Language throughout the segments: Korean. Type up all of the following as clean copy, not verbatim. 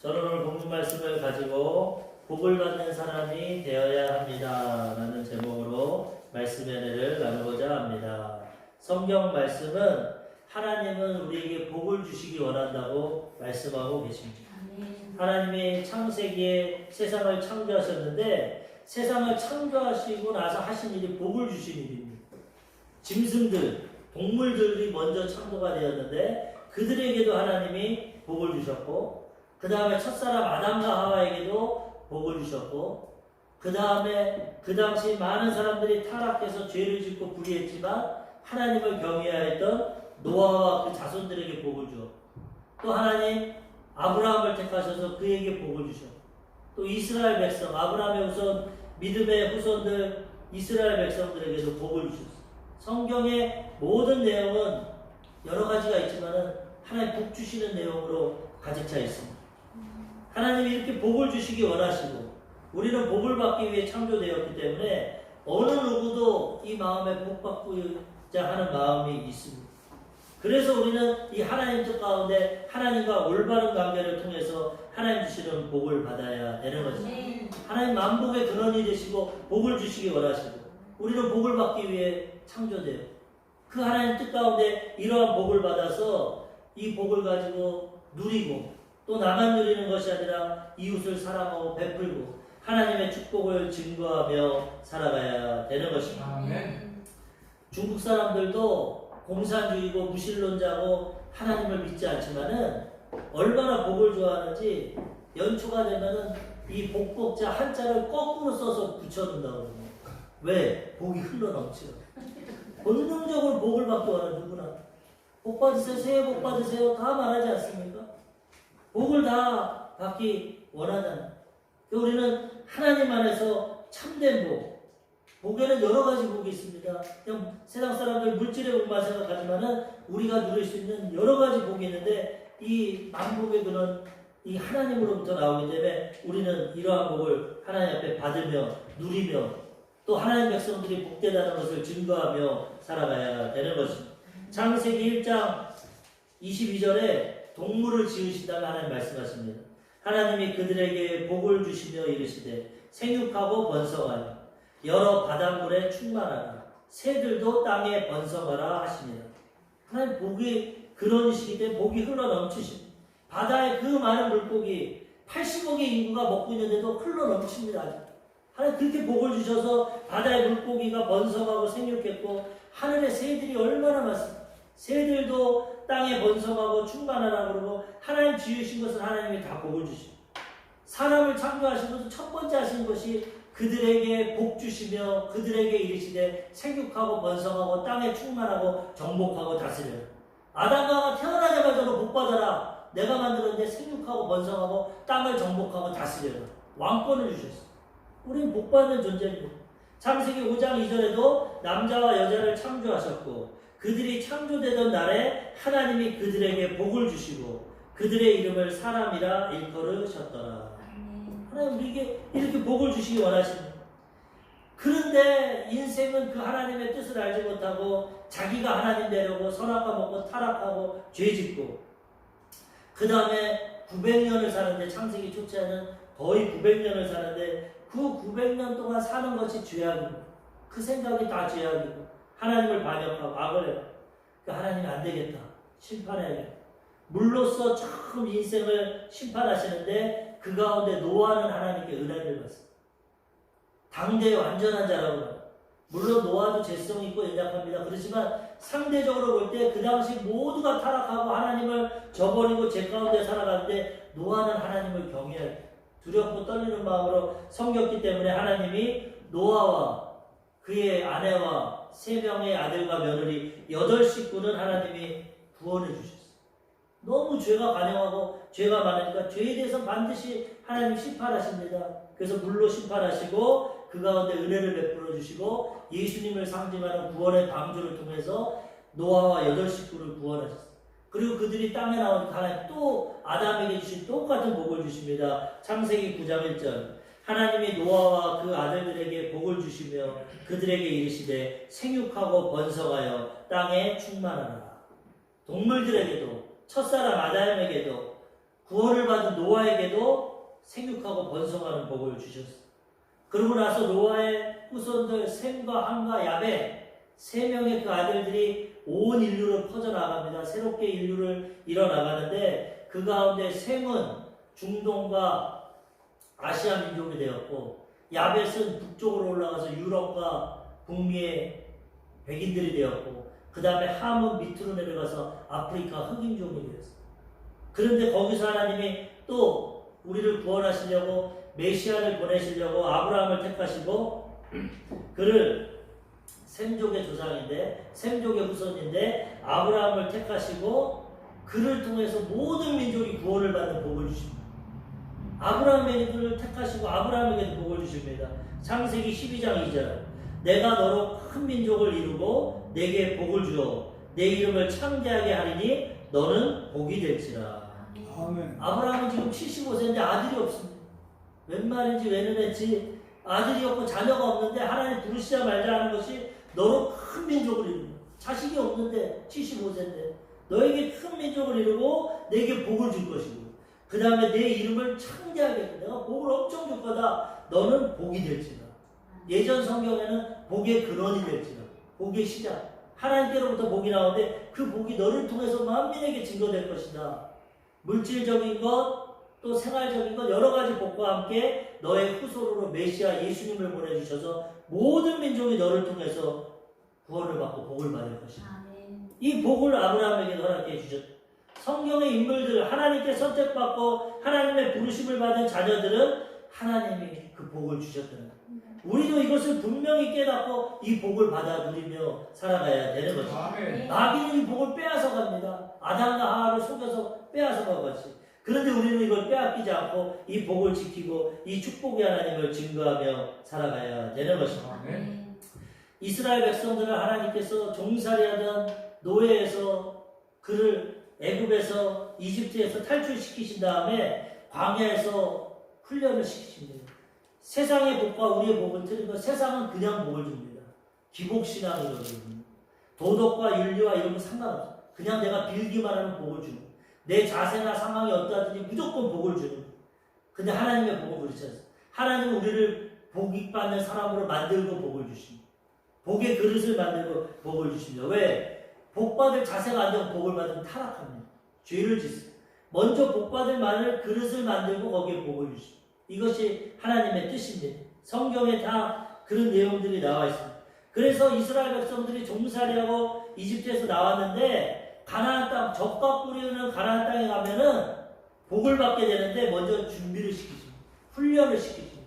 저는 오늘 본문 말씀을 가지고 복을 받는 사람이 되어야 합니다 라는 제목으로 말씀의 은혜를 나누고자 합니다. 성경 말씀은 하나님은 우리에게 복을 주시기 원한다고 말씀하고 계십니다. 하나님이 창세기에 세상을 창조하셨는데 세상을 창조하시고 나서 하신 일이 복을 주신 일입니다. 짐승들, 동물들이 먼저 창조가 되었는데 그들에게도 하나님이 복을 주셨고 그 다음에 첫사람 아담과 하와에게도 복을 주셨고 그 다음에 그 당시 많은 사람들이 타락해서 죄를 짓고 불의했지만 하나님을 경외하였던 노아와 그 자손들에게 복을 주었고 또 하나님 아브라함을 택하셔서 그에게 복을 주셨고 또 이스라엘 백성 아브라함의 후손 믿음의 후손들 이스라엘 백성들에게도 복을 주셨어요. 성경의 모든 내용은 여러 가지가 있지만 하나님 복 주시는 내용으로 가득 차 있습니다. 하나님이 이렇게 복을 주시기 원하시고 우리는 복을 받기 위해 창조되었기 때문에 어느 누구도 이 마음에 복 받고자 하는 마음이 있습니다. 그래서 우리는 이 하나님 뜻 가운데 하나님과 올바른 관계를 통해서 하나님 주시는 복을 받아야 되는 것입니다. 하나님 만복의 근원이 되시고 복을 주시기 원하시고 우리는 복을 받기 위해 창조돼요. 그 하나님 뜻 가운데 이러한 복을 받아서 이 복을 가지고 누리고 또 나만 누리는 것이 아니라 이웃을 사랑하고 베풀고 하나님의 축복을 증거하며 살아가야 되는 것입니다. 아멘. 중국 사람들도 공산주의고 무신론자고 하나님을 믿지 않지만은 얼마나 복을 좋아하는지 연초가 되면은 이 복복자 한자를 거꾸로 써서 붙여놓는다고. 왜? 복이 흘러넘치고 본능적으로 복을 받기 원하는 누구나 복 받으세요, 새해 복 받으세요 다 말하지 않습니까? 복을 다 받기 원하잖아요. 우리는 하나님 안에서 참된 복, 복에는 여러 가지 복이 있습니다. 그냥 세상 사람들 물질의 복만 생각하지만은 우리가 누릴 수 있는 여러 가지 복이 있는데 이 만복의 근원 이 하나님으로부터 나오기 때문에 우리는 이러한 복을 하나님 앞에 받으며 누리며 또 하나님 백성들이 복되다는 것을 증거하며 살아가야 되는 것입니다. 창세기 1장 22절에 동물을 지으시다가 하나님 말씀하십니다. 하나님이 그들에게 복을 주시며 이르시되 생육하고 번성하여 여러 바닷물에 충만하라 새들도 땅에 번성하라 하시니라. 하나님 복이 근원이시기 때문에 복이 흘러넘치십니다. 바다에 그 많은 물고기 80억의 인구가 먹고 있는데도 흘러넘칩니다. 하나님 그렇게 복을 주셔서 바다의 물고기가 번성하고 생육했고 하늘의 새들이 얼마나 많습니까? 새들도 땅에 번성하고 충만하라고 그러고 하나님 지으신 것은 하나님이 다 복을 주십니다. 사람을 창조하시면서 첫 번째 하신 것이 그들에게 복 주시며 그들에게 이르시되 생육하고 번성하고 땅에 충만하고 정복하고 다스려라. 아담과 하와 태어나자마자로 복 받아라. 내가 만들었는데 생육하고 번성하고 땅을 정복하고 다스려라. 왕권을 주셨어요. 우리는 복 받는 존재입니다. 창세기 5장 2절에도 남자와 여자를 창조하셨고 그들이 창조되던 날에 하나님이 그들에게 복을 주시고 그들의 이름을 사람이라 일컬으셨더라. 하나님 우리에게 이렇게 복을 주시기 원하십니다. 그런데 인생은 그 하나님의 뜻을 알지 못하고 자기가 하나님 되려고 선악과 먹고 타락하고 죄짓고 그 다음에 900년을 사는데 창세기 초체하는 거의 900년을 사는데 그 900년 동안 사는 것이 죄악입니다. 그 생각이 다 죄악이고 하나님을 반역하고 악을 해요. 그러니까 하나님이 안 되겠다. 심판해야겠다. 물로써 처음 인생을 심판하시는데 그 가운데 노아는 하나님께 은혜를 받습니다. 당대의 완전한 자라고 해요. 물론 노아도 죄성이 있고 연약합니다. 그렇지만 상대적으로 볼 때 그 당시 모두가 타락하고 하나님을 저버리고 죄 가운데 살아가는데 노아는 하나님을 경외해요. 두렵고 떨리는 마음으로 섬겼기 때문에 하나님이 노아와 그의 아내와 3명의 아들과 며느리 8식구는 하나님이 구원해 주셨어요. 너무 죄가 간영하고 죄가 많으니까 죄에 대해서 반드시 하나님 심판하십니다. 그래서 물로 심판하시고 그 가운데 은혜를 베풀어 주시고 예수님을 상징하는 구원의 방주를 통해서 노아와 8식구를 구원하셨어요. 그리고 그들이 땅에 나오니까 하나님 또 아담에게 주신 똑같은 복을 주십니다. 창세기 9장 1절 하나님이 노아와 그 아들들에게 복을 주시며 그들에게 이르시되 생육하고 번성하여 땅에 충만하라. 동물들에게도 첫사람 아담에게도 구원을 받은 노아 노아에게도 생육하고 번성하는 복을 주셨어. 그러고 나서 노아의 후손들 셈과 함과 야벳 세 명의 그 아들들이 온 인류로 퍼져나갑니다. 새롭게 인류를 이뤄나가는데 그 가운데 셈은 중동과 아시아 민족이 되었고 야벳은 북쪽으로 올라가서 유럽과 북미의 백인들이 되었고 그 다음에 함은 밑으로 내려가서 아프리카 흑인종이 되었어요. 그런데 거기서 하나님이 또 우리를 구원하시려고 메시아를 보내시려고 아브라함을 택하시고 그를 셈족의 조상인데 셈족의 후손인데 아브라함을 택하시고 그를 통해서 모든 민족이 구원을 받는 복을 주십니다. 아브라함에게를 택하시고 아브라함에게도 복을 주십니다. 창세기 12장 2절 내가 너로 큰 민족을 이루고 내게 복을 주어 내 이름을 창대하게 하리니 너는 복이 될지라. 아멘. 아브라함은 지금 75세인데 아들이 없습니다. 웬 말인지 왜는 했지 아들이 없고 자녀가 없는데 하나님 부르시자 말자 하는 것이 너로 큰 민족을 이루고 자식이 없는데 75세인데 너에게 큰 민족을 이루고 내게 복을 줄 것이고 그 다음에 내 이름을 창대하게 해. 내가 복을 엄청 줄 거다. 너는 복이 될지라. 예전 성경에는 복의 근원이 될지라. 복의 시작. 하나님께로부터 복이 나오는데 그 복이 너를 통해서 만민에게 증거될 것이다. 물질적인 것 또 생활적인 것 여러 가지 복과 함께 너의 후손으로 메시아 예수님을 보내주셔서 모든 민족이 너를 통해서 구원을 받고 복을 받을 것이다. 이 복을 아브라함에게 허락해 주셨다. 성경의 인물들 하나님께 선택받고 하나님의 부르심을 받은 자녀들은 하나님이 그 복을 주셨다는 거예요. 우리도 이것을 분명히 깨닫고 이 복을 받아 누리며 살아가야 되는 거죠. 마귀는 이 복을 빼앗아 갑니다. 아담과 하와를 속여서 빼앗아 가겠지. 그런데 우리는 이걸 빼앗기지 않고 이 복을 지키고 이 축복의 하나님을 증거하며 살아가야 되는 것입니다. 이스라엘 백성들을 하나님께서 종살이하던 노예에서 그를 애굽에서 이집트에서 탈출시키신 다음에 광야에서 훈련을 시키십니다. 세상의 복과 우리의 복은 틀린 것. 세상은 그냥 복을 줍니다. 기복신앙이거든요. 도덕과 윤리와 이런 거 상관없어요. 그냥 내가 빌기만 하면 복을 주는 거예요. 내 자세나 상황이 어떠하든지 무조건 복을 주는 거예요. 근데 하나님의 복은 그렇지 않습니다. 하나님은 우리를 복이 받는 사람으로 만들고 복을 주십니다. 복의 그릇을 만들고 복을 주십니다. 왜? 복받을 자세가 안 되고 복을 받으면 타락합니다. 죄를 짓습니다. 먼저 복받을 만을 그릇을 만들고 거기에 복을 주십니다. 이것이 하나님의 뜻입니다. 성경에 다 그런 내용들이 나와 있습니다. 그래서 이스라엘 백성들이 종살이하고 이집트에서 나왔는데 가나안 땅, 젖과 꿀이 흐르는 가나안 땅에 가면은 복을 받게 되는데 먼저 준비를 시키십니다. 훈련을 시키십니다.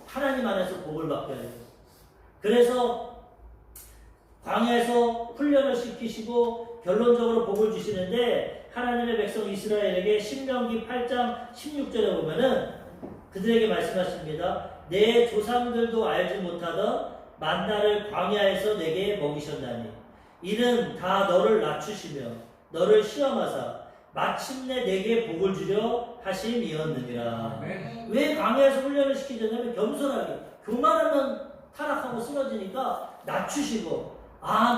하나님 안에서 복을 받게 해요. 그래서 광야에서 훈련을 시키시고 결론적으로 복을 주시는데 하나님의 백성 이스라엘에게 신명기 8장 16절에 보면은 그들에게 말씀하십니다. 내 조상들도 알지 못하던 만나를 광야에서 내게 먹이셨나니 이는 다 너를 낮추시며 너를 시험하사 마침내 내게 복을 주려 하심이었느니라. 왜 광야에서 훈련을 시키냐면 겸손하게 교만하면 타락하고 쓰러지니까 낮추시고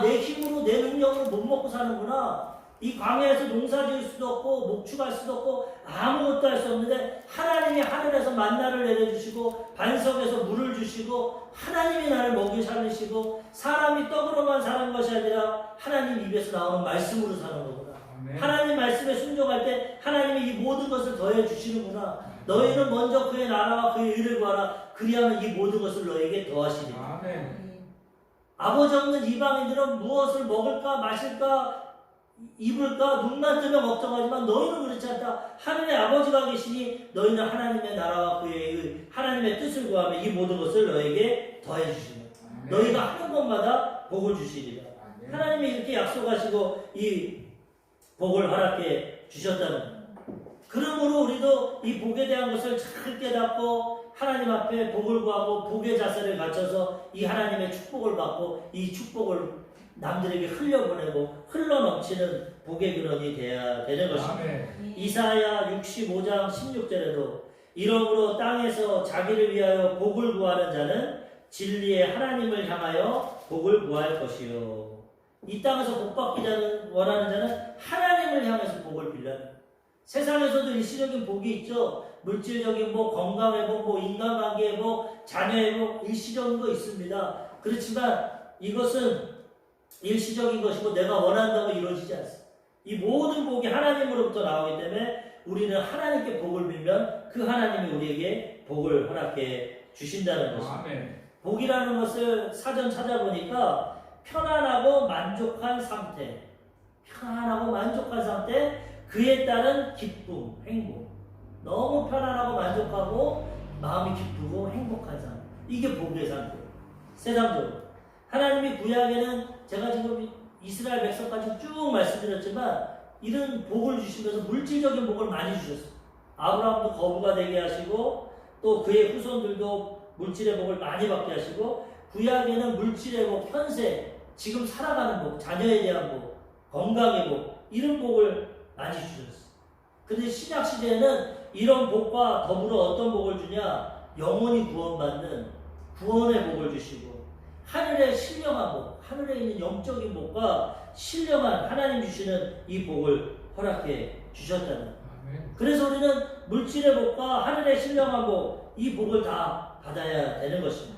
내 힘으로 내 능력으로 못 먹고 사는구나. 이 광야에서 농사 지을 수도 없고 목축할 수도 없고 아무것도 할 수 없는데 하나님이 하늘에서 만나를 내려주시고 반석에서 물을 주시고 하나님이 나를 먹이 살리시고 사람이 떡으로만 사는 것이 아니라 하나님 입에서 나오는 말씀으로 사는 거구나. 하나님 말씀에 순종할 때 하나님이 이 모든 것을 더해 주시는구나. 너희는 먼저 그의 나라와 그의 의를 구하라. 그리하면 이 모든 것을 너에게 더하시리라. 아버지 없는 이방인들은 무엇을 먹을까 마실까 입을까 눈만 뜨면 걱정하지만 너희는 그렇지 않다. 하늘의 아버지가 계시니 너희는 하나님의 나라와 그의 하나님의 뜻을 구하면 이 모든 것을 너에게 더해 주시리라. 너희가 하는 것마다 복을 주시리라. 하나님이 이렇게 약속하시고 이 복을 허락해 주셨다는 거예요. 그러므로 우리도 이 복에 대한 것을 잘 깨닫고 하나님 앞에 복을 구하고 복의 자세를 갖춰서 이 하나님의 축복을 받고 이 축복을 남들에게 흘려보내고 흘러넘치는 복의 근원이 되어야 되는 것입니다. 이사야 65장 16절에도 이러므로 땅에서 자기를 위하여 복을 구하는 자는 진리의 하나님을 향하여 복을 구할 것이요. 이 땅에서 복받기 원하는 자는 하나님을 향해서 복을 빌라는. 세상에서도 일시적인 복이 있죠. 물질적인 복, 건강회복, 뭐 인간관계 회복, 자녀회복, 일시적인 거 있습니다. 그렇지만 이것은 일시적인 것이고 내가 원한다고 이루어지지 않습니다. 이 모든 복이 하나님으로부터 나오기 때문에 우리는 하나님께 복을 빌면 그 하나님이 우리에게 복을 허락해 주신다는 것입니다. 복이라는 것을 사전 찾아보니까 편안하고 만족한 상태, 편안하고 만족한 상태, 그에 따른 기쁨, 행복. 너무 편안하고 만족하고 마음이 기쁘고 행복한 상태. 이게 복의 상태. 세상적으로. 하나님이 구약에는 제가 지금 이스라엘 백성까지 쭉 말씀드렸지만 이런 복을 주시면서 물질적인 복을 많이 주셨어요. 아브라함도 거부가 되게 하시고 또 그의 후손들도 물질의 복을 많이 받게 하시고 구약에는 물질의 복, 현세, 지금 살아가는 복, 자녀에 대한 복, 건강의 복 이런 복을 많이 주셨어요. 그런데 신약 시대에는 이런 복과 더불어 어떤 복을 주냐? 영원히 구원받는 구원의 복을 주시고 하늘의 신령한 복, 하늘에 있는 영적인 복과 신령한 하나님 주시는 이 복을 허락해 주셨다는. 그래서 우리는 물질의 복과 하늘의 신령한 복, 이 복을 다 받아야 되는 것입니다.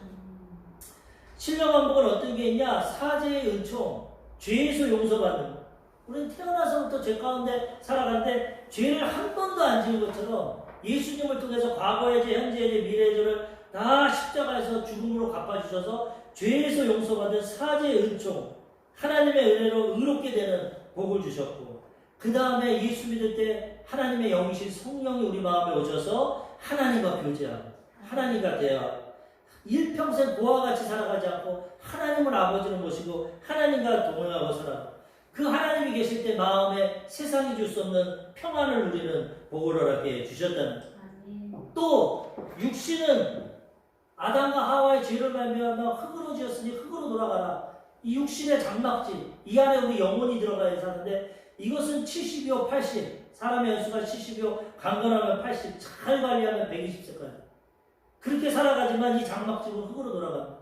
신령한 복은 어떤 게 있냐? 사죄의 은총, 죄에서 용서받는 것. 우리는 태어나서부터 죄 가운데 살아가는데 죄를 한 번도 안 지은 것처럼 예수님을 통해서 과거의 죄, 현재의 죄, 미래의 죄를 다 십자가에서 죽음으로 갚아주셔서 죄에서 용서받은 사죄의 은총, 하나님의 은혜로 의롭게 되는 복을 주셨고 그 다음에 예수 믿을 때 하나님의 영이신 성령이 우리 마음에 오셔서 하나님과 교제하고 하나님과 대화하고 일평생 고와 같이 살아가지 않고 하나님을 아버지로 모시고 하나님과 동행하고 살아가고 그 하나님이 계실 때 마음에 세상이 줄 수 없는 평안을 누리는 복을 허락해 주셨다는 것. 또 육신은 아담과 하와의 죄를 말미암아 흙으로 지었으니 흙으로 돌아가라. 이 육신의 장막질, 이 안에 우리 영혼이 들어가야 사는데 이것은 70이요 80, 사람의 연수가 70이요 강건하면 80, 잘 관리하면 120세까지 그렇게 살아가지만 이 장막집은 흙으로 돌아갑니다.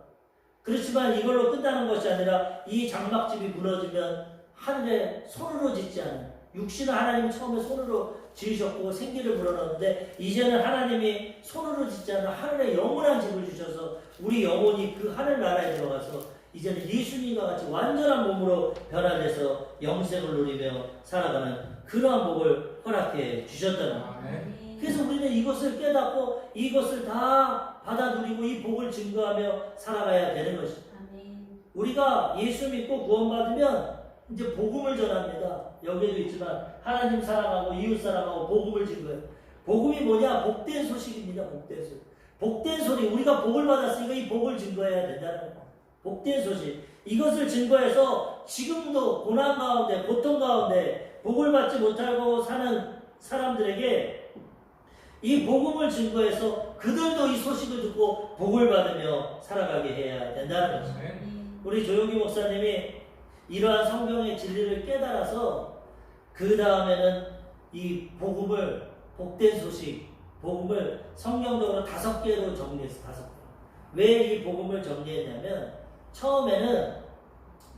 그렇지만 이걸로 끝나는 것이 아니라 이 장막집이 무너지면 하늘에 손으로 짓지 않은, 육신은 하나님이 처음에 손으로 지으셨고 생기를 불어넣었는데 이제는 하나님이 손으로 짓지 않은 하늘에 영원한 집을 주셔서 우리 영혼이 그 하늘나라에 들어가서 이제는 예수님과 같이 완전한 몸으로 변화돼서 영생을 누리며 살아가는 그러한 복을 허락해 주셨다는 거예요. 그래서 우리는 이것을 깨닫고 이것을 다 받아 누리고 이 복을 증거하며 살아가야 되는 것입니다. 우리가 예수 믿고 구원받으면 이제 복음을 전합니다. 여기에도 있지만 하나님 사랑하고 이웃 사랑하고 복음을 증거해요. 복음이 뭐냐? 복된 소식입니다. 복된 소식. 복된 소리. 우리가 복을 받았으니까 이 복을 증거해야 된다는 거예요. 복된 소식. 이것을 증거해서 지금도 고난 가운데 고통 가운데 복을 받지 못하고 사는 사람들에게 이 복음을 증거해서 그들도 이 소식을 듣고 복을 받으며 살아가게 해야 된다는 것입니다. 우리 조용기 목사님이 이러한 성경의 진리를 깨달아서 그 다음에는 이 복음을 복된 소식, 복음을 성경적으로 5개로 정리했어요. 5개. 왜 이 복음을 정리했냐면 처음에는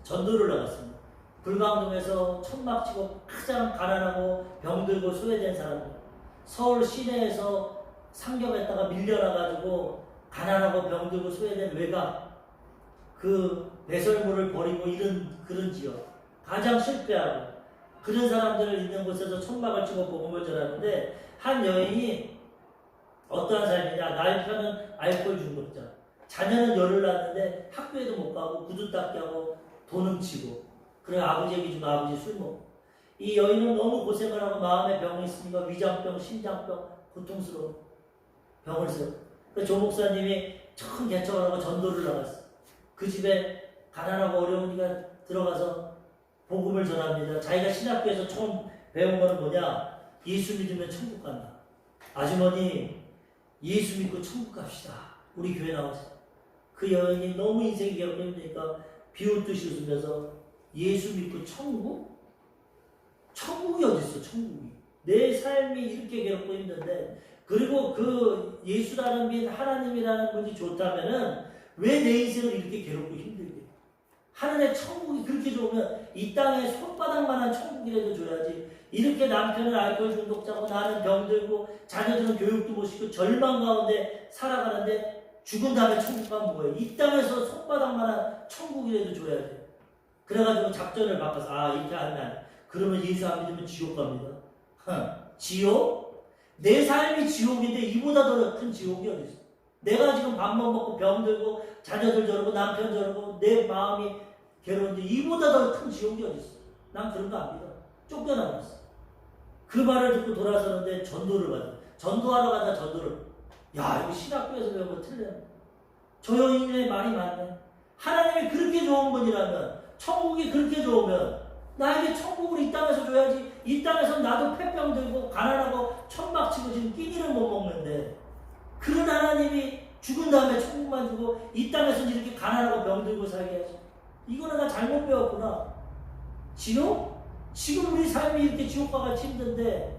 전도를 나갔습니다. 불광동에서 천막치고 가장 가난하고 병들고 소외된 사람들, 서울 시내에서 상경했다가 밀려나가지고 가난하고 병들고 소외된 외곽, 그 배설물을 버리고 이런 그런 지역, 가장 실패하고 그런 사람들을 있는 곳에서 천막을 치고 복음을 전하는데 한 여인이 어떠한 삶이냐? 남편은 알코올 중독자, 자녀는 열을 낳았는데 학교에도 못 가고 구두 닦기 하고 돈 훔치고 그래 아버지 얘기 주면 아버지 술 먹고 이 여인은 너무 고생을 하고 마음에 병이 있으니까 위장병, 심장병, 고통스러운 병을 세워. 그 조 목사님이 처음 개척을 하고 전도를 나갔어. 그 집에 가난하고 어려운 이가 들어가서 복음을 전합니다. 자기가 신학교에서 처음 배운 거는 뭐냐? 예수 믿으면 천국 간다. 아주머니 예수 믿고 천국 갑시다. 우리 교회 나오세요. 그 여인이 너무 인생이 괴롭고 힘드니까 비웃듯이 웃으면서 예수 믿고 천국? 천국이 어딨어, 천국이. 내 삶이 이렇게 괴롭고 힘든데, 그리고 그 예수라는 분, 하나님이라는 분이 좋다면은 왜 내 인생을 이렇게 괴롭고 힘들게? 하늘의 천국이 그렇게 좋으면 이 땅에 손바닥만한 천국이라도 줘야지. 이렇게 남편은 알코올 중독자고 나는 병들고 자녀들은 교육도 못 시키고 절망 가운데 살아가는데 죽은 다음에 천국 가면 뭐예요? 이 땅에서 손바닥만한 천국이라도 줘야 돼. 그래가지고 작전을 바꿔서 이렇게 하면 안 돼. 그러면 예수 안 믿으면 지옥 갑니다. 지옥? 내 삶이 지옥인데 이보다 더 큰 지옥이 어디 있어? 내가 지금 밥만 먹고 병들고 자녀들 저러고 남편 저러고 내 마음이 괴로운데 이보다 더 큰 지옥이 어디 있어? 난 그런 거 안 믿어. 쫓겨나버렸어. 그 말을 듣고 돌아서는데 전도를 받아. 전도하러 가다 전도를. 야, 이거 신학교에서 배운 거 틀려. 저 여인의 말이 맞네. 하나님이 그렇게 좋은 분이라면, 천국이 그렇게 좋으면 나에게 천국을 이 땅에서 줘야지. 이 땅에서 나도 폐병 들고 가난하고 천막치고 지금 끼니를 못 먹는데 그런 하나님이 죽은 다음에 천국만 주고 이 땅에서 이렇게 가난하고 병들고 살게 하지. 이거는 나 잘못 배웠구나. 지옥? 지금 우리 삶이 이렇게 지옥과 같이 힘든데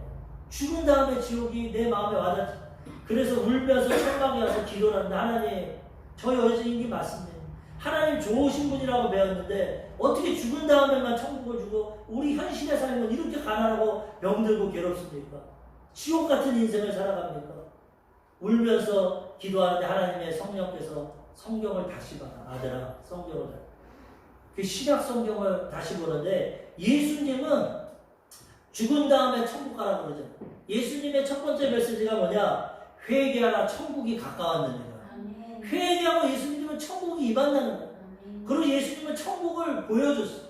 죽은 다음에 지옥이 내 마음에 와닿지. 그래서 울면서 천막에 와서 기도를 하는데 하나님, 저 여자인 게 맞습니다. 하나님 좋으신 분이라고 배웠는데 어떻게 죽은 다음에만 천국을 주고 우리 현실의 삶은 이렇게 가난하고 병들고 괴롭습니까? 지옥 같은 인생을 살아갑니까? 울면서 기도하는데 하나님의 성령께서 성경을 다시 봐라. 아들아, 성경을 다. 그 신약 성경을 다시 보는데 예수님은 죽은 다음에 천국 가라고 그러잖아요. 예수님의 첫 번째 메시지가 뭐냐? 회개하라, 천국이 가까웠느니라. 회개하고 예수 믿으면 천국이 임한다는 거예요. 그리고 예수님은 천국을 보여줬어.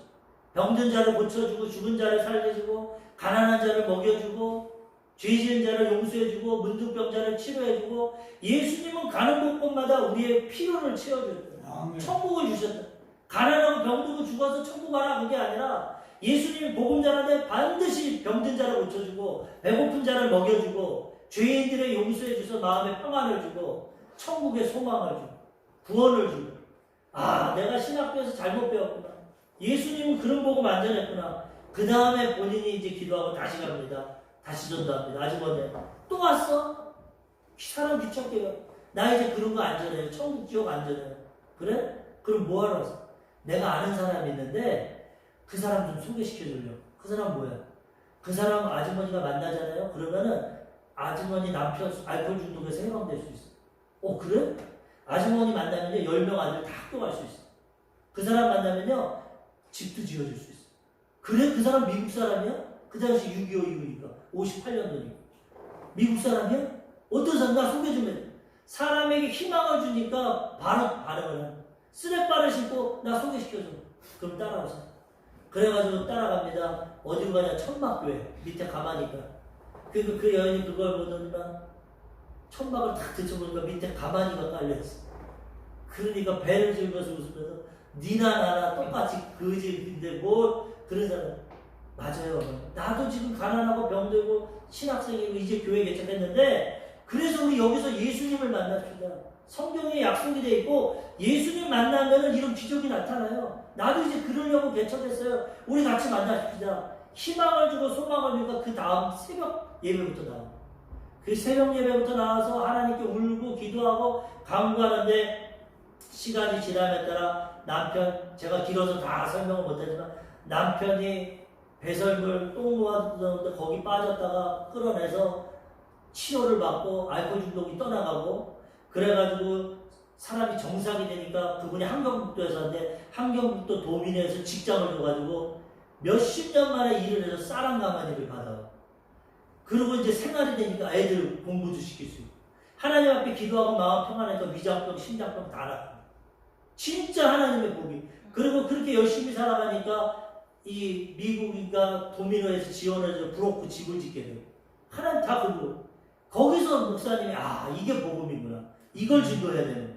병든 자를 고쳐주고 죽은 자를 살려주고 가난한 자를 먹여주고 죄 지은 자를 용서해주고 문둥병자를 치료해주고 예수님은 가는 곳곳마다 우리의 필요를 채워줬다. 천국을 주셨다. 가난하고 병들고 죽어서 천국 가라 그게 아니라 예수님이 복음 전하는데 반드시 병든 자를 고쳐주고 배고픈 자를 먹여주고 죄인들의 용서해줘서 마음의 평안을 주고 천국의 소망을 주고 구원을 주고 내가 신학교에서 잘못 배웠구나. 예수님은 그런 복음 안 전했구나. 그 다음에 본인이 이제 기도하고 다시 갑니다. 다시 전도합니다. 아주머니 또 왔어? 사람 귀찮게 해요. 나 이제 그런 거 안 전해요. 천국 지옥 안 전해요. 그래? 그럼 뭐 하러 왔어? 내가 아는 사람이 있는데 그 사람 좀 소개시켜주려고. 그 사람 뭐야? 그 사람 아주머니가 만나잖아요. 그러면은 아주머니 남편 알코올 중독에서 해방될 수 있어. 그래? 아주머니 만나면요 10명 아들 다 학교 갈 수 있어. 그 사람 만나면요 집도 지어줄 수 있어. 그래? 그 사람 미국 사람이야? 그 당시 6.25 이후니까 58년도니까 미국 사람이야? 어떤 사람? 나 소개 좀 해. 사람에게 희망을 주니까 바로 반응을 해. 쓰레빠를 신고 나 소개시켜줘. 그럼 따라오세요. 그래가지고 따라갑니다. 어디로 가냐? 천막교회 밑에 가마니까. 그 여인이 그걸 보더니만 천막을 탁 들춰보니까 밑에 가마니가 깔려있어. 그러니까 배를 긁어서 웃으면서 니나 나나 똑같이 그 집인데 뭘 그런 사람. 맞아요. 나도 지금 가난하고 병들고 신학생이고 이제 교회 개척했는데 그래서 우리 여기서 예수님을 만납시다. 성경에 약속이 돼 있고 예수님 만나면은 이런 기적이 나타나요. 나도 이제 그러려고 개척했어요. 우리 같이 만나십시다. 희망을 주고 소망을 주니까 그 다음 새벽 예배부터 나와. 그 새벽 예배부터 나와서 하나님께 울고 기도하고 간구하는데 시간이 지남에 따라 남편, 제가 길어서 다 설명을 못하지만 남편이 배설물 똥 놓았는데 거기 빠졌다가 끌어내서 치료를 받고 알코올 중독이 떠나가고 그래가지고 사람이 정상이 되니까 그분이 함경북도에 사는데 함경북도 도민에서 직장을 줘가지고 몇십 년 만에 일을 해서 쌀한가마니를 받아요. 그리고 이제 생활이 되니까 애들 공부도 시킬 수 있고 하나님 앞에 기도하고 마음 평안하니까 위장병, 심장병 다 낫고 진짜 하나님의 복이. 그리고 그렇게 열심히 살아가니까 이 미국인가 도민호에서 지원해서 부럽고 집을 짓게 돼요. 하나님 다 그거. 거기서 목사님이 이게 복음이구나. 이걸 증거해야 되는 거예요.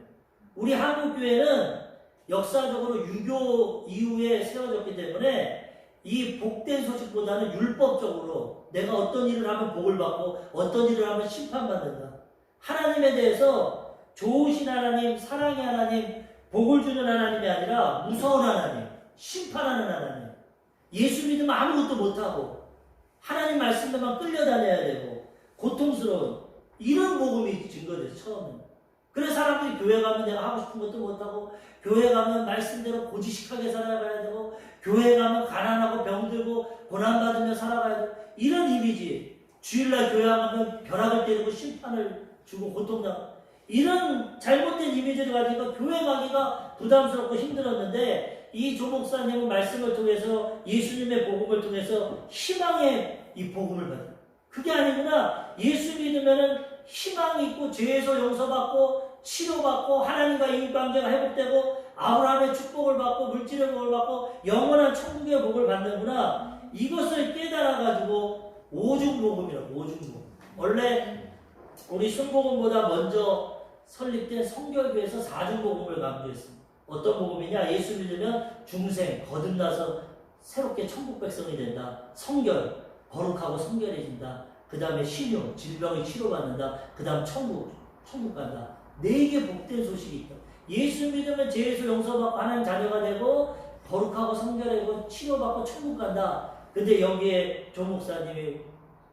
우리 한국교회는 역사적으로 유교 이후에 세워졌기 때문에 이 복된 소식보다는 율법적으로 내가 어떤 일을 하면 복을 받고 어떤 일을 하면 심판받는다. 하나님에 대해서 좋으신 하나님, 사랑의 하나님, 복을 주는 하나님이 아니라 무서운 하나님, 심판하는 하나님. 예수 믿으면 아무것도 못하고 하나님 말씀에만 끌려다녀야 되고 고통스러운 이런 복음이 증거돼서 처음에. 그래서 사람들이 교회 가면 내가 하고 싶은 것도 못하고 교회 가면 말씀대로 고지식하게 살아가야 되고 교회 가면 가난하고 병들고 고난받으며 살아가야 되고 이런 이미지. 주일날 교회 가면 벼락을 때리고 심판을 주고 고통당 이런 잘못된 이미지를 가지고 교회 가기가 부담스럽고 힘들었는데 이 조 목사님은 말씀을 통해서 예수님의 복음을 통해서 희망의 이 복음을 받아요. 그게 아니구나. 예수 믿으면은 희망이 있고 죄에서 용서받고 치료받고 하나님과 인간관계가 회복되고 아브라함의 축복을 받고 물질의 복을 받고 영원한 천국의 복을 받는구나. 이것을 깨달아가지고 오중복음이라고. 오중복음. 원래 우리 순복음보다 먼저 설립된 성결교에서 사중복음을 강조했습니다. 어떤 복음이냐? 예수 믿으면 중생 거듭나서 새롭게 천국 백성이 된다. 성결 거룩하고 성결해진다. 그 다음에 신용 질병이 치료받는다. 그 다음 천국 간다. 4개 복된 소식이 있다. 예수 믿으면 죄에서 용서받고 하나님 자녀가 되고 거룩하고 성결하고 치료받고 천국 간다. 근데 여기에 조 목사님이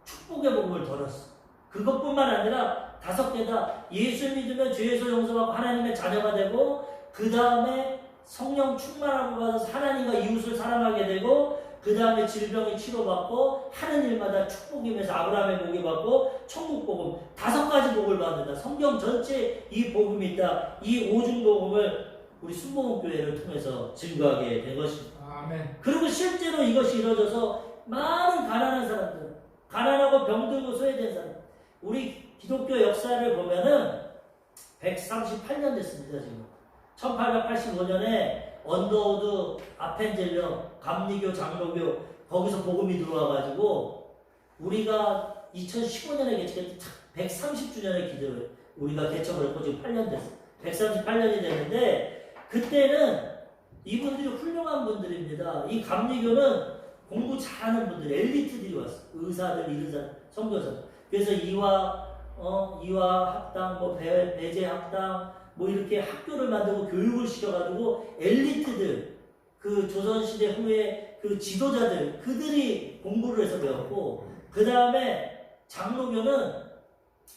축복의 복음을 덜었어. 그것뿐만 아니라 5개다. 예수 믿으면 죄에서 용서받고 하나님의 자녀가 되고 그 다음에 성령 충만함을 받아서 하나님과 이웃을 사랑하게 되고 그 다음에 질병이 치료받고 하는 일마다 축복이면서 아브라함의 복이 받고 천국 복음 5가지 복을 받는다. 성경 전체 이 복음이 있다. 이 오중 복음을 우리 순복음교회를 통해서 증거하게 된 것입니다. 아멘. 그리고 실제로 이것이 이루어져서 많은 가난한 사람들, 가난하고 병들고 소외된 사람, 우리 기독교 역사를 보면은 138년 됐습니다. 지금 1885년에 언더우드 아펜젤러 감리교 장로교 거기서 복음이 들어와가지고 우리가 2015년에 개척했던 130주년의 기도를 우리가 개척을 했고 지금 8년 됐어요. 138년이 됐는데 그때는 이분들이 훌륭한 분들입니다. 이 감리교는 공부 잘하는 분들, 엘리트들이 왔어요. 의사들, 이른사, 선교사들. 그래서 이화 학당, 뭐 배제 학당, 뭐 이렇게 학교를 만들고 교육을 시켜가지고 엘리트들, 그 조선시대 후에 그 지도자들, 그들이 공부를 해서 배웠고, 그 다음에 장로교는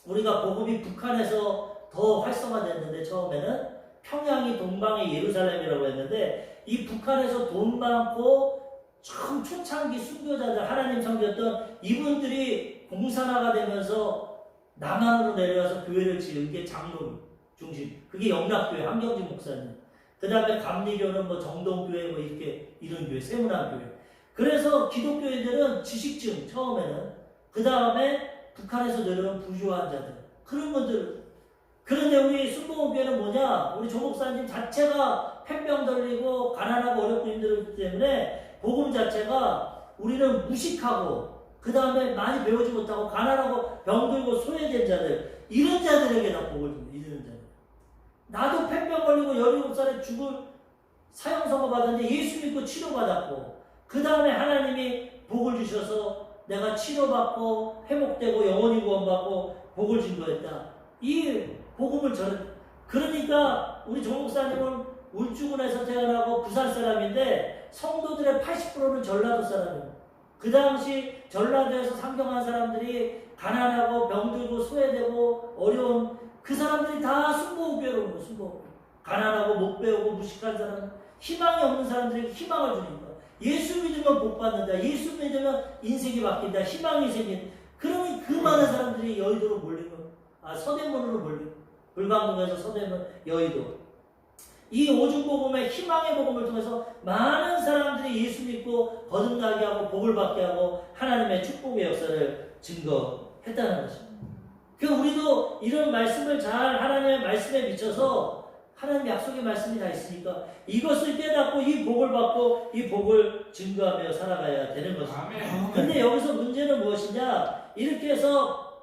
우리가 복음이 북한에서 더 활성화됐는데 처음에는 평양이 동방의 예루살렘이라고 했는데 이 북한에서 돈 많고 처음 초창기 순교자들 하나님 섬겼던 이분들이 공산화가 되면서 남한으로 내려와서 교회를 지은 게 장로 중심. 그게 영락교회 한경진 목사님. 그 다음에 감리교는 뭐 정동교회 뭐 이렇게 이런 교회, 세문안교회. 그래서 기독교인들은 지식층 처음에는 그 다음에 북한에서 내려온 부유한 자들 그런 분들. 그런데 우리 순복음교회는 뭐냐? 우리 조 목사님 자체가 폐병 들리고 가난하고 어렵고 힘들기 때문에 복음 자체가 우리는 무식하고 그 다음에 많이 배우지 못하고 가난하고 병들고 소외된 자들 이런 자들에게 다 복을 줍니다. 이런 자들. 나도 폐병 걸리고 17살에 죽을 사형선고 받았는데 예수 믿고 치료받았고 그 다음에 하나님이 복을 주셔서 내가 치료받고 회복되고 영원히 구원받고 복을 증거했다. 이 복음을 그러니까 우리 조 목사님은 울주군에서 태어나고 부산 사람인데 성도들의 80%는 전라도 사람이에요. 그 당시 전라도에서 상경한 사람들이 가난하고 병들고 소외되고 어려운 그 사람들이 다 순복음교회로 온 거예요. 순복음. 가난하고 못 배우고 무식한 사람, 희망이 없는 사람들에게 희망을 주는 거예요. 예수 믿으면 복 받는다. 예수 믿으면 인생이 바뀐다. 희망이 생긴다. 그러니 그 많은 사람들이 여의도로 몰리고 서대문으로 몰리고 불광동에서 서대문 여의도 이 오중복음의 희망의 복음을 통해서 많은 사람들이 예수 믿고 거듭나게 하고 복을 받게 하고 하나님의 축복의 역사를 증거했다는 것입니다. 그 우리도 이런 말씀을 잘 하나님의 말씀에 비춰서 하나님 약속의 말씀이 다 있으니까 이것을 깨닫고 이 복을 받고 이 복을 증거하며 살아가야 되는 것입니다. 근데 여기서 문제는 무엇이냐? 이렇게 해서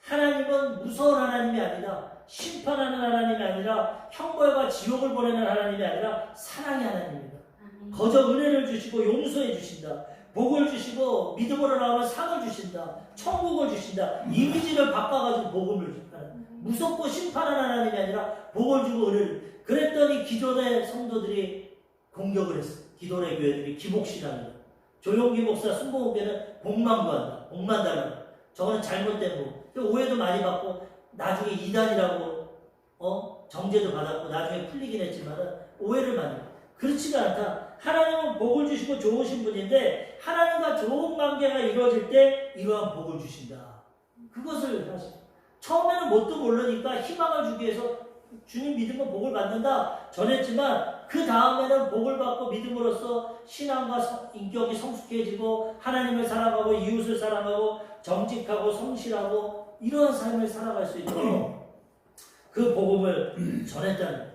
하나님은 무서운 하나님이 아니라 심판하는 하나님이 아니라 형벌과 지옥을 보내는 하나님이 아니라 사랑의 하나님입니다. 거저 은혜를 주시고 용서해 주신다. 복을 주시고 믿음으로 나오면 상을 주신다. 천국을 주신다. 이미지를 바꿔가지고 복음을 준다. 무섭고 심판하는 하나님이 아니라 복을 주고 은혜를. 그랬더니 기존의 성도들이 공격을 했어. 기존의 교회들이 기복신앙이다. 조용기 목사 순복음교회는 복만 구한다. 복만 달라고. 저거는 잘못된 복. 오해도 많이 받고 나중에 이단이라고 정죄도 받았고 나중에 풀리긴 했지만 오해를 많이 받고 그렇지가 않다. 하나님은 복을 주시고 좋으신 분인데 하나님과 좋은 관계가 이루어질 때 이러한 복을 주신다. 그것을 하시죠. 처음에는 뭣도 모르니까 희망을 주기 위해서 주님 믿으면 복을 받는다 전했지만 그 다음에는 복을 받고 믿음으로써 신앙과 인격이 성숙해지고 하나님을 사랑하고 이웃을 사랑하고 정직하고 성실하고 이러한 삶을 살아갈 수 있도록 그 복음을 전했다는 거예요.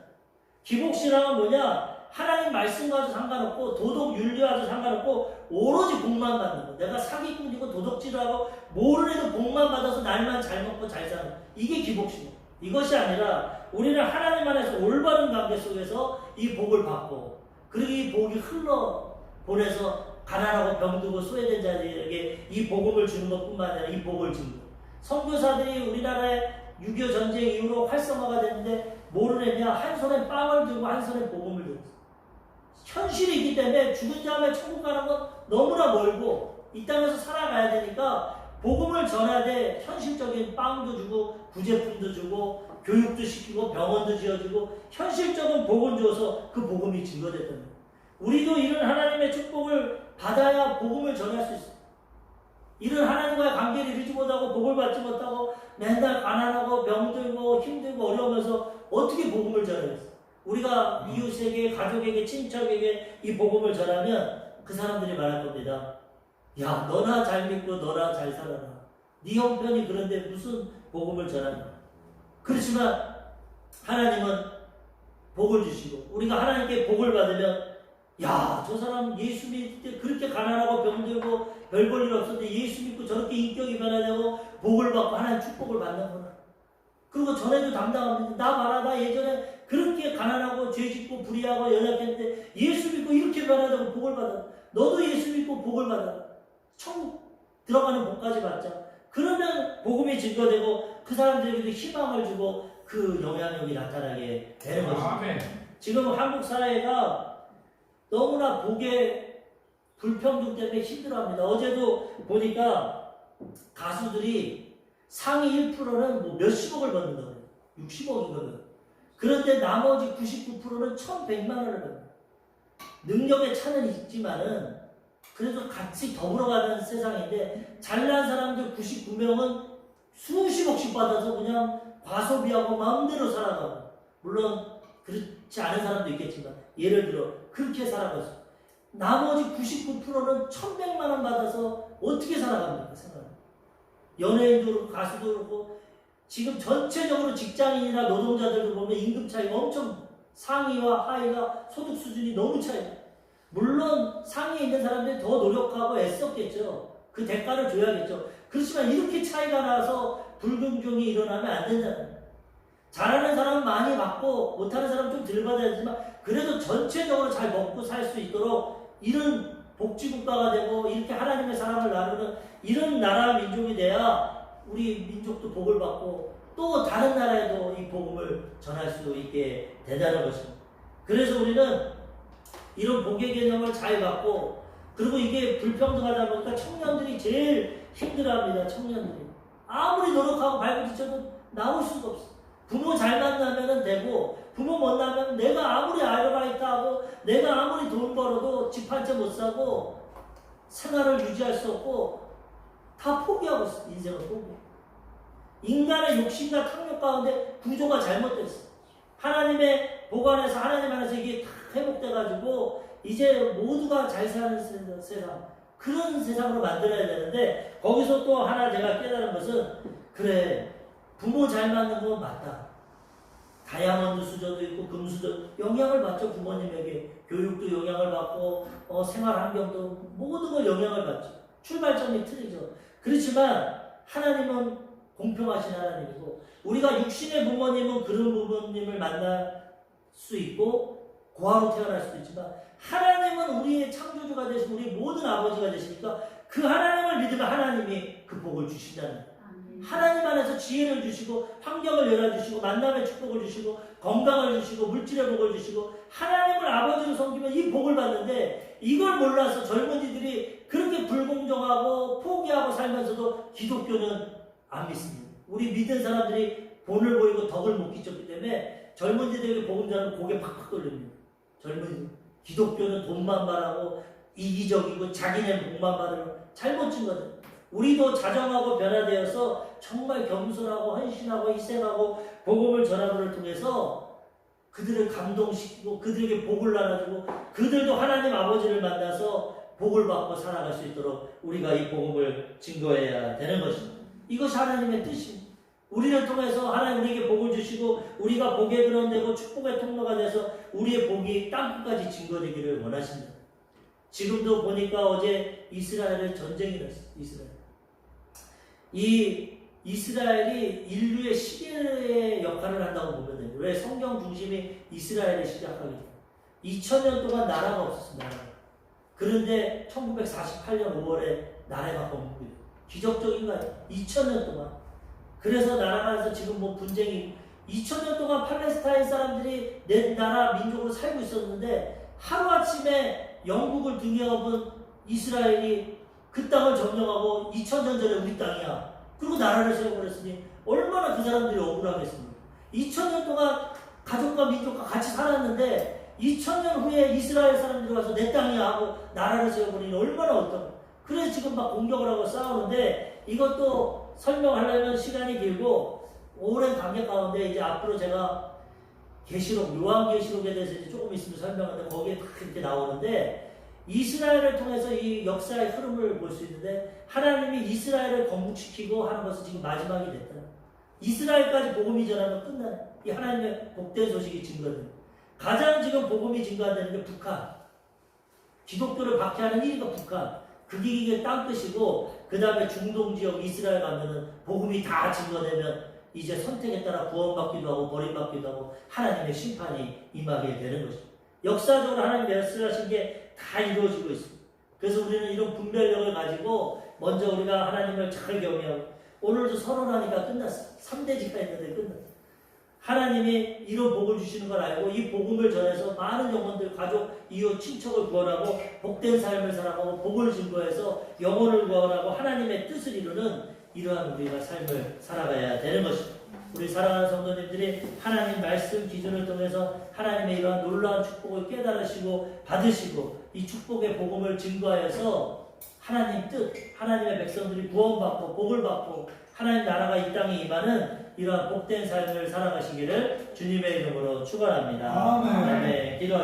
기복신앙은 뭐냐? 하나님 말씀과도 상관없고 도덕 윤리와도 상관없고 오로지 복만 받는 거. 내가 사기꾼이고 도덕질을 하고 뭐를 해도 복만 받아서 날만 잘 먹고 잘 사는 거. 이게 기복신앙. 이것이 아니라 우리는 하나님 안에서 올바른 관계 속에서 이 복을 받고 그리고 이 복이 흘러 보내서 가난하고 병들고 소외된 자들에게 이 복음을 주는 것뿐만 아니라 이 복을 주는 것. 선교사들이 우리나라에 6.25 전쟁 이후로 활성화가 됐는데 뭐를 했냐? 한 손에 빵을 들고 한 손에 복음을 들고 현실이 있기 때문에 죽은 다음에 천국 가는 건 너무나 멀고 이 땅에서 살아가야 되니까 복음을 전하되 현실적인 빵도 주고 구제품도 주고 교육도 시키고 병원도 지어주고 현실적인 복을 줘서 그 복음이 증거됐던 거예요. 우리도 이런 하나님의 축복을 받아야 복음을 전할 수 있어요. 이런 하나님과의 관계를 이루지 못하고 복을 받지 못하고 맨날 가난하고 병들고 힘들고 어려우면서 어떻게 복음을 전하겠어요? 우리가 이웃에게 가족에게 친척에게 이 복음을 전하면 그 사람들이 말할 겁니다. 야, 너나 잘 믿고 너나 잘 살아라. 네 형편이 그런데 무슨 복음을 전하냐. 그렇지만 하나님은 복을 주시고 우리가 하나님께 복을 받으면 야, 저 사람 예수 믿을 때 그렇게 가난하고 병들고 별 볼 일 없었는데 예수 믿고 저렇게 인격이 변화되고 복을 받고 하나님 축복을 받는구나. 그리고 전에도 당당합니다. 나 봐라, 나 예전에 그렇게 가난하고 죄짓고 불의하고 연약했는데 예수 믿고 이렇게 변화되고 복을 받아. 너도 예수 믿고 복을 받아. 천국 들어가는 복까지 받자. 그러면 복음이 증거되고 그 사람들에게도 희망을 주고 그 영향력이 나타나게 되는 것입니다. 지금 한국 사회가 너무나 복의 불평등 때문에 힘들어합니다. 어제도 보니까 가수들이 상위 1%는 뭐 몇십억을 받는다고 해요. 60억이거든. 그런데 나머지 99%는 1,100만 원을 받는. 능력의 차는 있지만은 그래도 같이 더불어가는 세상인데 잘난 사람들 99명은 수십억씩 받아서 그냥 과소비하고 마음대로 살아가고 물론 그렇지 않은 사람도 있겠지만 예를 들어 그렇게 살아가서 나머지 99%는 1,100만 원 받아서 어떻게 살아갑니까? 생각합니다. 연예인도 그렇고 가수도 그렇고 지금 전체적으로 직장인이나 노동자들도 보면 임금 차이가 엄청 상위와 하위가 소득 수준이 너무 차이가 물론 상위에 있는 사람들이 더 노력하고 애썼겠죠. 그 대가를 줘야겠죠. 그렇지만 이렇게 차이가 나서 불공정이 일어나면 안 된다는 거예요. 잘하는 사람은 많이 받고 못하는 사람은 좀 덜 받아야 되지만 그래도 전체적으로 잘 먹고 살 수 있도록 이런 복지국가가 되고 이렇게 하나님의 사랑을 나누는 이런 나라 민족이 돼야 우리 민족도 복을 받고 또 다른 나라에도 이 복음을 전할 수 있게 된다는 것입니다. 그래서 우리는 이런 복의 개념을 잘 받고 그리고 이게 불평등하다 보니까 청년들이 제일 힘들어합니다. 청년들이 아무리 노력하고 발부딪혀도 나올 수가 없어. 부모 잘 만나면 되고 부모 못 만나면 내가 아무리 아르바이트하고 내가 아무리 돈 벌어도 집 한 채 못 사고 생활을 유지할 수 없고 다 포기하고 있어. 인생을 포기해. 인간의 욕심과 탐욕 가운데 구조가 잘못됐어. 하나님의 보관에서 하나님 안에서 이게 다 회복돼가지고 이제 모두가 잘 사는 세상 그런 세상으로 만들어야 되는데 거기서 또 하나 제가 깨달은 것은 그래 부모 잘 맞는 건 맞다. 다이아몬드 수저도 있고 금수저 영향을 받죠. 부모님에게 교육도 영향을 받고 생활 환경도 모든 걸 영향을 받죠. 출발점이 틀리죠. 그렇지만 하나님은 공평하신 하나님이고 우리가 육신의 부모님은 그런 부모님을 만날 수 있고 고아로 태어날 수도 있지만 하나님은 우리의 창조주가 되시고 우리 모든 아버지가 되시니까 그 하나님을 믿으면 하나님이 그 복을 주신다는 거예요. 하나님 안에서 지혜를 주시고 환경을 열어주시고 만남의 축복을 주시고 건강을 주시고 물질의 복을 주시고 하나님을 아버지로 섬기면 이 복을 받는데 이걸 몰라서 젊은이들이 그렇게 불공정하고 포기하고 살면서도 기독교는 안 믿습니다. 우리 믿은 사람들이 본을 보이고 덕을 못 끼쳤기 때문에 젊은이들에게 복음 전하면 고개 팍팍 돌립니다. 젊은이들 기독교는 돈만 바라고 이기적이고 자기네 복만 받으면 잘못 준 거든. 우리도 자정하고 변화되어서 정말 겸손하고 헌신하고 희생하고 복음을 전하는 걸 통해서 그들을 감동시키고 그들에게 복을 나눠주고 그들도 하나님 아버지를 만나서 복을 받고 살아갈 수 있도록 우리가 이 복음을 증거해야 되는 것입니다. 이것이 하나님의 뜻입니다. 우리를 통해서 하나님 우리에게 복을 주시고 우리가 복의 근원되고 축복의 통로가 돼서 우리의 복이 땅끝까지 증거되기를 원하십니다. 지금도 보니까 어제 이스라엘에 전쟁이 났어요. 이 이스라엘이 인류의 시계의 역할을 한다고 보면 돼요. 왜? 성경 중심이 이스라엘에 시작하게 돼요. 2000년 동안 나라가 없었습니다. 그런데 1948년 5월에 나라가 건국돼요. 기적적인 거예요. 2000년 동안. 그래서 나라가 지금 뭐 분쟁이 2000년 동안 팔레스타인 사람들이 내 나라 민족으로 살고 있었는데 하루아침에 영국을 등에 업은 이스라엘이 그 땅을 점령하고 2000년 전에 우리 땅이야. 그리고 나라를 세워버렸으니 얼마나 그 사람들이 억울하겠습니까? 2000년 동안 가족과 민족과 같이 살았는데 2000년 후에 이스라엘 사람들이 와서 내 땅이야 하고 나라를 세워버리니 얼마나 어떤. 그래서 지금 막 공격을 하고 싸우는데 이것도 설명하려면 시간이 길고 오랜 관계 가운데 이제 앞으로 제가 계시록, 요한계시록에 대해서 이제 조금 있으면 설명하는데 거기에 딱 이렇게 나오는데 이스라엘을 통해서 이 역사의 흐름을 볼 수 있는데 하나님이 이스라엘을 건국시키고 하는 것은 지금 마지막이 됐다. 이스라엘까지 복음이 전하면 끝나는 이 하나님의 복된 소식이 증거돼요. 가장 지금 복음이 증거한다는 게 북한. 기독교를 박해하는 1위가 북한. 그게 이게 땅끝이고 그 다음에 중동 지역 이스라엘 가면은 복음이 다 증거되면 이제 선택에 따라 구원받기도 하고 버림받기도 하고 하나님의 심판이 임하게 되는 것입니다. 역사적으로 하나님 말씀하신 게 다 이루어지고 있습니다. 그래서 우리는 이런 분별력을 가지고 먼저 우리가 하나님을 잘 경외하고 오늘도 선언하니까 끝났어. 3대지가 있는데 끝났어. 하나님이 이런 복을 주시는 걸 알고 이 복음을 전해서 많은 영혼들, 가족, 이웃, 친척을 구원하고 복된 삶을 살아가고 복을 증거해서 영혼을 구원하고 하나님의 뜻을 이루는 이러한 우리가 삶을 살아가야 되는 것입니다. 우리 사랑하는 성도님들이 하나님 말씀 기준을 통해서 하나님의 이러한 놀라운 축복을 깨달으시고 받으시고 이 축복의 복음을 증거하여서 하나님 뜻, 하나님의 백성들이 구원받고 복을 받고 하나님 나라가 이 땅에 임하는 이러한 복된 삶을 살아가시기를 주님의 이름으로 축원합니다. 아멘. 아멘. 기도